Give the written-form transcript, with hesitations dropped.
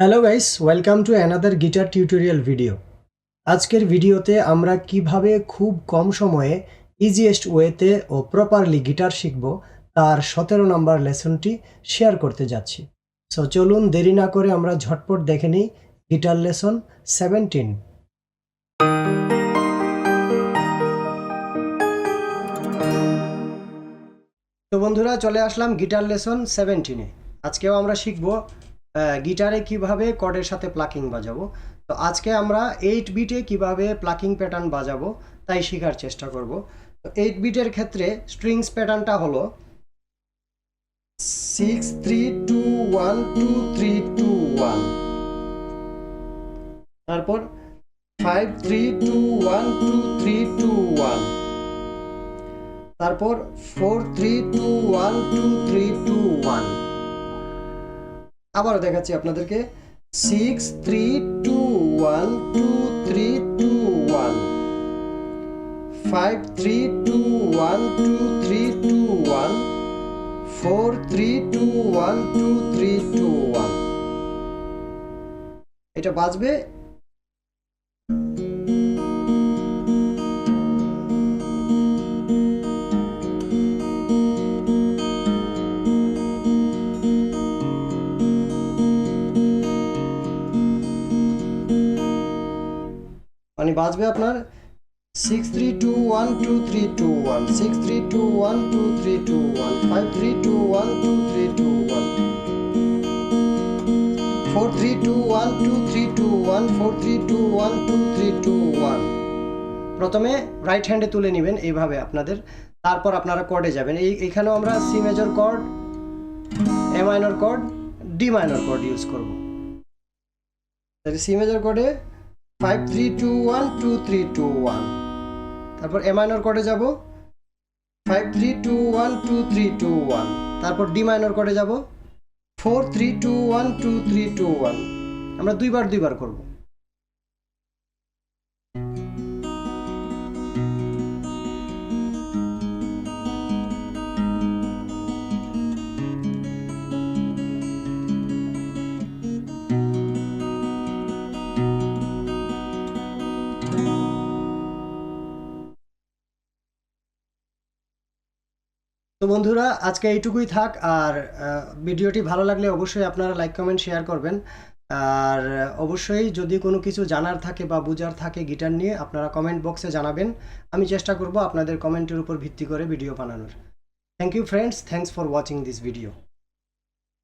Hello guys, welcome to another guitar tutorial video. আজকের ভিডিওতে আমরা কিভাবে খুব কম সময়ে ইজিয়েস্ট ওয়েতে ও প্রপারলি গিটার শিখব তার 17 নম্বর লেসনটি শেয়ার করতে যাচ্ছি। সো চলুন দেরি না করে আমরা ঝটপট দেখে নিই গিটার লেসন 17। তো বন্ধুরা, চলে আসলাম গিটার লেসন 17-এ। আজকেও আমরা শিখব গিটারে কিভাবে কর্ডের সাথে প্লাকিং বাজাবো। তো আজকে আমরা 8 বিটে কিভাবে প্লাকিং প্যাটার্ন বাজাবো তাই শেখার চেষ্টা করব। তো 8 বিটের ক্ষেত্রে স্ট্রিংস প্যাটার্নটা হলো 6 3 2 1 2 3 2 1, তারপর 5 3 2 1 2 3 2 1, তারপর 4 3 2 1 2 3 2 1। আবার দেখাচ্ছি আপনাদেরকে 6 3 2 1 2 3 2 1, 5 3 2 1 2 3 2 1, 4 3 2 1 2 3 2 1। এটা বাজবে মানে বাজবে আপনার 6 3 2 1 2 3 2 1, 6 3 2 1 2 3 2 1, 5 3 2 1 2 3 2 1, 4 3 2 1 2 3 2 1, 4 3 2 1 2 3 2 1। প্রথমে রাইট হ্যান্ডে তুলে নেবেন এইভাবে আপনাদের, তারপর আপনারা কর্ডে যাবেন। এইখানেও আমরা C major chord, A minor chord, D minor chord use করব। তাহলে সি মেজর কর্ডে 5 3 2 1 2 3 2 1, তারপর এ মাইনর কর্ডে যাব 5 3 2 1 2 3 2 1, তারপর ডি মাইনর কর্ডে যাব 4 3 2 1 2 3 2 1। আমরা দুইবার করব। তো বন্ধুরা, আজকে এইটুকুই থাক। আর ভিডিওটি ভালো লাগলে অবশ্যই আপনারা লাইক কমেন্ট শেয়ার করবেন। আর অবশ্যই যদি কোনো কিছু জানার থাকে বা বুঝার থাকে গিটার নিয়ে, আপনারা কমেন্ট বক্সে জানাবেন। আমি চেষ্টা করব আপনাদের কমেন্টের উপর ভিত্তি করে ভিডিও বানানোর। Thank you friends, thanks for watching this video.